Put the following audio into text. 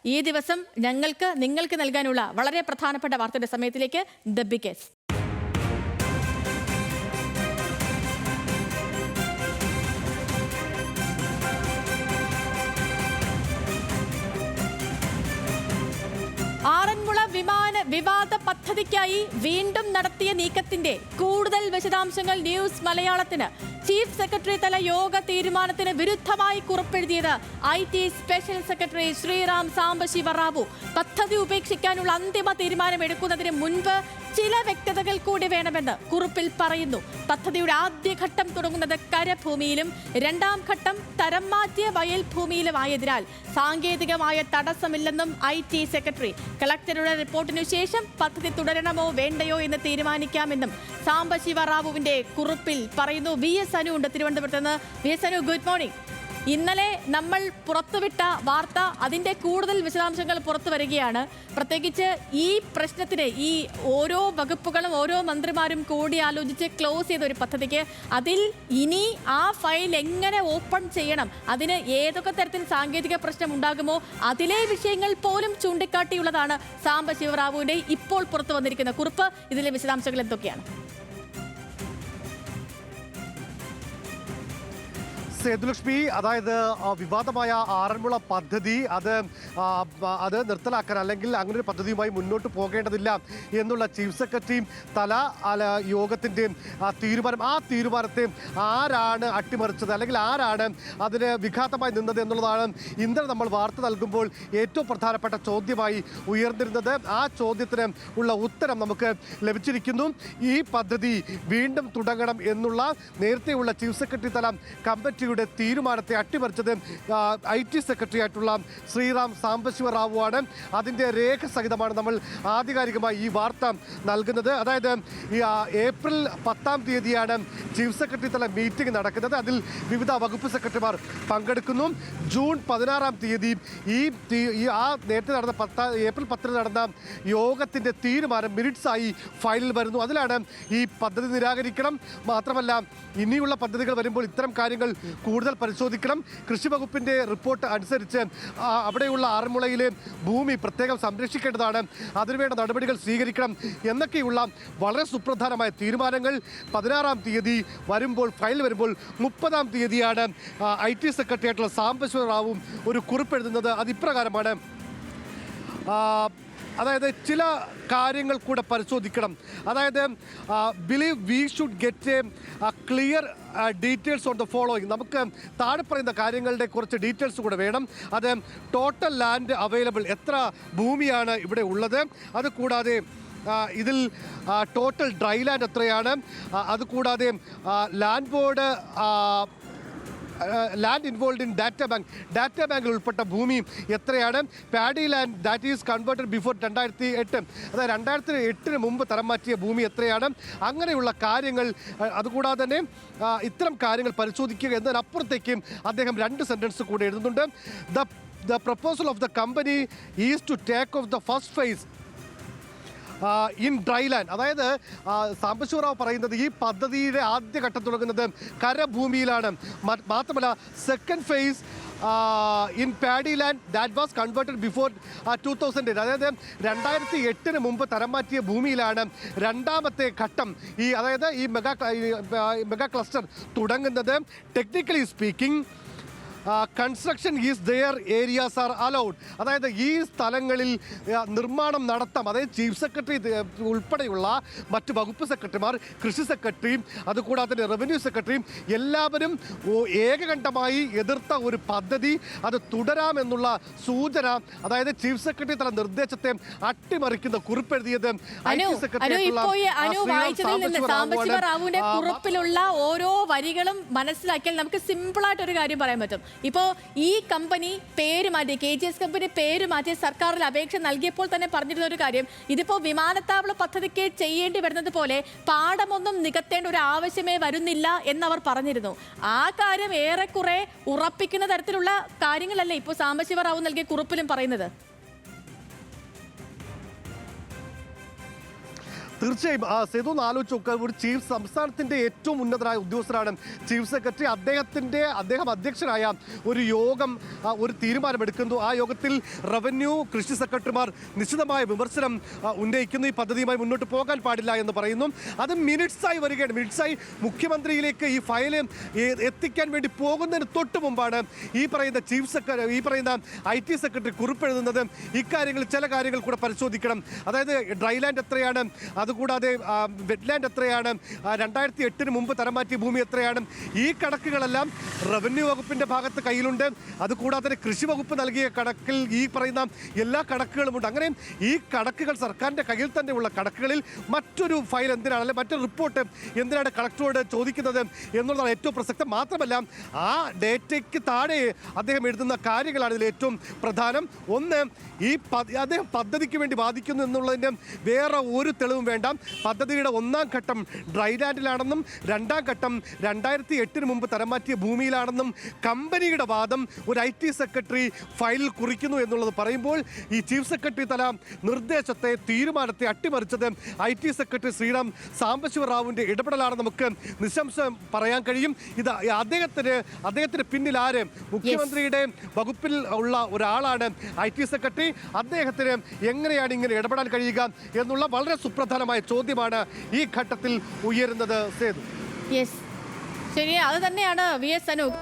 ഈ ദിവസം നിങ്ങൾക്ക് നൽകാനുള്ള വളരെ പ്രധാനപ്പെട്ട വാർത്തയുടെ സമയത്തിലേക്ക് ദ ബിഗസ്റ്റ്. ആറന്മുള വിവാദ പദ്ധതിക്കായി വീണ്ടും നടത്തിയ നീക്കത്തിന്റെ കൂടുതൽ വിശദാംശങ്ങൾ ന്യൂസ് മലയാളത്തിന്. ചീഫ് സെക്രട്ടറി തല യോഗ തീരുമാനത്തിന് വിരുദ്ധമായി കുറിപ്പെഴുതിയത് IT special secretary Sriram Sambasiva Rao. പദ്ധതി ഉപേക്ഷിക്കാനുള്ള അന്തിമ തീരുമാനം എടുക്കുന്നതിന് മുൻപ് ചില വ്യക്തതകൾ കൂടി വേണമെന്ന് കുറിപ്പിൽ പറയുന്നു. പദ്ധതിയുടെ ആദ്യഘട്ടം തുടങ്ങുന്നത് കരഭൂമിയിലും രണ്ടാം ഘട്ടം തരം മാറ്റിയ വയൽ ഭൂമിയിലുമായതിനാൽ സാങ്കേതികമായ തടസ്സമില്ലെന്നും IT സെക്രട്ടറി. കളക്ടറുടെ റിപ്പോർട്ടിനു ശേഷം പദ്ധതി തുടരണമോ വേണ്ടയോ എന്ന് തീരുമാനിക്കാമെന്നും സാംബശിവ റാവുവിന്റെ കുറിപ്പിൽ പറയുന്നു. VS അനു ഉണ്ട് തിരുവനന്തപുരത്ത് നിന്ന്. VS Anu, good morning. ഇന്നലെ നമ്മൾ പുറത്തുവിട്ട വാർത്ത, അതിൻ്റെ കൂടുതൽ വിശദാംശങ്ങൾ പുറത്തു വരികയാണ്. പ്രത്യേകിച്ച് ഈ പ്രശ്നത്തിന് ഈ ഓരോ വകുപ്പുകളും ഓരോ മന്ത്രിമാരും കൂടിയാലോചിച്ച് ക്ലോസ് ചെയ്ത ഒരു പദ്ധതിക്ക് അതിൽ ഇനി ആ ഫയൽ എങ്ങനെ ഓപ്പൺ ചെയ്യണം, അതിന് ഏതൊക്കെ തരത്തിൽ സാങ്കേതിക പ്രശ്നം ഉണ്ടാകുമോ അതിലെ വിഷയങ്ങൾ പോലും ചൂണ്ടിക്കാട്ടിയുള്ളതാണ് സാംബശിവ റാവുവിൻ്റെ ഇപ്പോൾ പുറത്തു വന്നിരിക്കുന്ന കുറിപ്പ്. ഇതിലെ വിശദാംശങ്ങൾ എന്തൊക്കെയാണ്? സേതുലക്ഷ്മി, അതായത് വിവാദമായ ആറന്മുള പദ്ധതി അത് നിർത്തലാക്കാൻ അല്ലെങ്കിൽ അങ്ങനെ ഒരു പദ്ധതിയുമായി മുന്നോട്ട് പോകേണ്ടതില്ല എന്നുള്ള ചീഫ് സെക്രട്ടറി തല യോഗത്തിൻ്റെ തീരുമാനം, ആ തീരുമാനത്തെ ആരാണ് അട്ടിമറിച്ചത് അല്ലെങ്കിൽ ആരാണ് അതിന് വിഘാതമായി നിന്നത് എന്നുള്ളതാണ് ഇന്നലെ നമ്മൾ വാർത്ത നൽകുമ്പോൾ ഏറ്റവും പ്രധാനപ്പെട്ട ചോദ്യമായി ഉയർന്നിരുന്നത്. ആ ചോദ്യത്തിന് ഉള്ള ഉത്തരം നമുക്ക് ലഭിച്ചിരിക്കുന്നു. ഈ പദ്ധതി വീണ്ടും തുടങ്ങണം എന്നുള്ള നേരത്തെയുള്ള ചീഫ് സെക്രട്ടറി തല കമ്മിറ്റി തീരുമാനത്തെ അട്ടിമറിച്ചത് IT സെക്രട്ടറി ആയിട്ടുള്ള ശ്രീറാം സാംബശിവ റാവുവാണ്. അതിൻ്റെ രേഖ സഹിതമാണ് നമ്മൾ ആധികാരികമായി ഈ വാർത്ത നൽകുന്നത്. അതായത് ഏപ്രിൽ 10-ാം തീയതിയാണ് ചീഫ് സെക്രട്ടറി തല മീറ്റിംഗ് നടക്കുന്നത്. അതിൽ വിവിധ വകുപ്പ് സെക്രട്ടറിമാർ പങ്കെടുക്കുന്നു. ജൂൺ 16-ാം തീയതി നേരത്തെ നടന്ന ഏപ്രിൽ 10-ന് നടന്ന യോഗത്തിൻ്റെ തീരുമാനം മിനിറ്റ്സായി ഫയലിൽ വരുന്നു. അതിലാണ് ഈ പദ്ധതി നിരാകരിക്കണം, മാത്രമല്ല ഇനിയുള്ള പദ്ധതികൾ വരുമ്പോൾ ഇത്തരം കാര്യങ്ങൾ കൂടുതൽ പരിശോധിക്കണം, കൃഷി വകുപ്പിൻ്റെ റിപ്പോർട്ട് അനുസരിച്ച് അവിടെയുള്ള ആറന്മുളയിലെ ഭൂമി പ്രത്യേകം സംരക്ഷിക്കേണ്ടതാണ്, അതിനുവേണ്ട നടപടികൾ സ്വീകരിക്കണം എന്നൊക്കെയുള്ള വളരെ സുപ്രധാനമായ തീരുമാനങ്ങൾ 16-ാം തീയതി വരുമ്പോൾ ഫയൽ വരുമ്പോൾ 30-ാം തീയതിയാണ് IT സെക്രട്ടറി ആയിട്ടുള്ള സാംബശിവ റാവുവും ഒരു കുറിപ്പെഴുതുന്നത്. അതിപ്രകാരമാണ്. അതായത് ചില കാര്യങ്ങൾ കൂടെ പരിശോധിക്കണം. അതായത് believe we should get A clear details on the following. നമുക്ക് താഴെ പറയുന്ന കാര്യങ്ങളുടെ കുറച്ച് ഡീറ്റെയിൽസ് കൂടെ വേണം. അത് ടോട്ടൽ ലാൻഡ് അവൈലബിൾ, എത്ര ഭൂമിയാണ് ഇവിടെ ഉള്ളത്, അതുകൂടാതെ ഇതിൽ ടോട്ടൽ ഡ്രൈ ലാൻഡ് എത്രയാണ്, അതുകൂടാതെ land board land involve in data ബാങ്കിൽ ഉൾപ്പെട്ട ഭൂമി എത്രയാണ്, paddy land that is converted before 2008, അതായത് 2008-ന് മുമ്പ് തരം മാറ്റിയ ഭൂമി എത്രയാണ്, അങ്ങനെയുള്ള കാര്യങ്ങൾ. അതുകൂടാതെ തന്നെ ഇത്തരം കാര്യങ്ങൾ പരിശോധിക്കുക എന്നതിനപ്പുറത്തേക്കും അദ്ദേഹം 2 സെൻറ്റൻസ് കൂടെ എഴുതുന്നുണ്ട്. The proposal of the company is to take off the first phase in dry land. അതായത് സാംബശിവ റാവു പറയുന്നത് ഈ പദ്ധതിയുടെ ആദ്യഘട്ടം തുടങ്ങുന്നത് കരഭൂമിയിലാണ്, മാത്രമല്ല second phase in paddy land that was converted before 2008, അതായത് 2008-ന് മുമ്പ് തരം മാറ്റിയ ഭൂമിയിലാണ് രണ്ടാമത്തെ ഘട്ടം അതായത് ഈ മെഗാ ക്ലസ്റ്റർ തുടങ്ങുന്നത്. Technically speaking construction is there areas are allowed. അതായത് ഈ സ്ഥലങ്ങളിൽ നിർമ്മാണം നടത്താം. അതായത് ചീഫ് സെക്രട്ടറി ഉൾപ്പെടെയുള്ള മറ്റ് വകുപ്പ് സെക്രട്ടറിമാർ, കൃഷി സെക്രട്ടറിയും അതുകൂടാതെ തന്നെ റവന്യൂ സെക്രട്ടറിയും എല്ലാവരും ഏകകണ്ഠമായി എതിർത്ത ഒരു പദ്ധതി അത് തുടരാമെന്നുള്ള സൂചന, അതായത് ചീഫ് സെക്രട്ടറി തല നിർദ്ദേശത്തെ അട്ടിമറിക്കുന്ന കുറിപ്പെഴുതിയത് സാംബശിവ റാവുവിന്റെ കുറിപ്പിലുള്ള ഓരോ വരികളും മനസ്സിലാക്കിയാൽ നമുക്ക് സിമ്പിളായിട്ട് ഒരു കാര്യം പറയാൻ പറ്റും. ഇപ്പോൾ ഈ കമ്പനി പേര് മാറ്റി, KGS കമ്പനി പേര് മാറ്റി സർക്കാരിൽ അപേക്ഷ നൽകിയപ്പോൾ തന്നെ പറഞ്ഞിരുന്ന ഒരു കാര്യം, ഇതിപ്പോൾ വിമാനത്താവള പദ്ധതിക്ക് ചെയ്യേണ്ടി വരുന്നത് പോലെ പാടമൊന്നും നികത്തേണ്ട ഒരു ആവശ്യമേ വരുന്നില്ല എന്നവർ പറഞ്ഞിരുന്നു. ആ കാര്യം ഏറെക്കുറെ ഉറപ്പിക്കുന്ന തരത്തിലുള്ള കാര്യങ്ങളല്ലേ ഇപ്പോൾ സാംബശിവ റാവു നൽകിയ കുറിപ്പിലും പറയുന്നത്? തീർച്ചയായും സേതു ഒന്ന് ആലോചിച്ച് നോക്കുക. ഒരു ചീഫ് സംസ്ഥാനത്തിന്റെ ഏറ്റവും ഉന്നതരായ ഉദ്യോഗസ്ഥരാണ് ചീഫ് സെക്രട്ടറി. അദ്ദേഹം അധ്യക്ഷനായ ഒരു യോഗം ഒരു തീരുമാനമെടുക്കുന്നു. ആ യോഗത്തിൽ റവന്യൂ, കൃഷി സെക്രട്ടറിമാർ നിശ്ചിതമായ വിമർശനം ഉന്നയിക്കുന്നു. ഈ പദ്ധതിയുമായി മുന്നോട്ട് പോകാൻ പാടില്ല എന്ന് പറയുന്നു. അത് മിനിറ്റ്സായി വരികയാണ്. മിനിറ്റ്സായി മുഖ്യമന്ത്രിയിലേക്ക് ഈ ഫയൽ എത്തിക്കാൻ വേണ്ടി പോകുന്നതിന് തൊട്ട് മുമ്പാണ് ഈ പറയുന്ന IT സെക്രട്ടറി കുറിപ്പെഴുതുന്നത്. ഇക്കാര്യങ്ങൾ ചില കാര്യങ്ങൾ കൂടെ പരിശോധിക്കണം. അതായത് ഡ്രൈലാൻഡ് എത്രയാണ്, അതുകൂടാതെ വെറ്റ്ലാൻഡ് എത്രയാണ്, 2008 മുമ്പ് തരം മാറ്റിയ ഭൂമി എത്രയാണ്, ഈ കണക്കുകളെല്ലാം റവന്യൂ വകുപ്പിന്റെ ഭാഗത്ത് കയ്യിലുണ്ട്. അതുകൂടാതെ കൃഷി വകുപ്പ് നൽകിയ കണക്കിൽ ഈ പറയുന്ന എല്ലാ കണക്കുകളുമുണ്ട്. അങ്ങനെ ഈ കണക്കുകൾ സർക്കാരിന്റെ കയ്യിൽ തന്നെയുള്ള കണക്കുകളിൽ മറ്റൊരു ഫയൽ എന്തിനാണ്, അല്ലെങ്കിൽ മറ്റൊരു റിപ്പോർട്ട് എന്തിനാണ് കളക്ടറോട് ചോദിക്കുന്നത് എന്നുള്ളതാണ് ഏറ്റവും പ്രസക്തം. മാത്രമല്ല ആ ഡേറ്റയ്ക്ക് താഴെ അദ്ദേഹം എഴുതുന്ന കാര്യങ്ങളാണ് ഇതിൽ ഏറ്റവും പ്രധാനം. ഒന്ന്, അദ്ദേഹം പദ്ധതിക്ക് വേണ്ടി ബാധിക്കുന്നു എന്നുള്ളതിൻ്റെ വേറെ ഒരു തെളിവും വേണ്ട. പദ്ധതിയുടെ 1ാം ഘട്ടം ഡ്രൈലാൻഡിലാണെന്നും 2ാം ഘട്ടം 2008 മുമ്പ് തരം മാറ്റിയ ഭൂമിയിലാണെന്നും കമ്പനിയുടെ വാദം ഒരു IT സെക്രട്ടറി ഫയലിൽ കുറിക്കുന്നു എന്നുള്ളത് പറയുമ്പോൾ ഈ ചീഫ് സെക്രട്ടറി തല നിർദ്ദേശത്തെ, തീരുമാനത്തെ അട്ടിമറിച്ചത് IT സെക്രട്ടറി ശ്രീറാം സാംബശിവറാവുവിൻ്റെ ഇടപെടലാണെന്ന് നമുക്ക് നിസ്സംശയം പറയാൻ കഴിയും. ഇത് അദ്ദേഹത്തിന് പിന്നിൽ ആര്? മുഖ്യമന്ത്രിയുടെ വകുപ്പിൽ ഉള്ള ഒരാളാണ് IT സെക്രട്ടറി. അദ്ദേഹത്തിന് എങ്ങനെയാണ് ഇങ്ങനെ ഇടപെടാൻ കഴിയുക എന്നുള്ള വളരെ സുപ്രധാനമായ ചോദ്യമാണ് ഈ ഘട്ടത്തിൽ ഉയരുന്നത്. സേതു, ശരി, അത് തന്നെയാണ് VS അനൂപ്.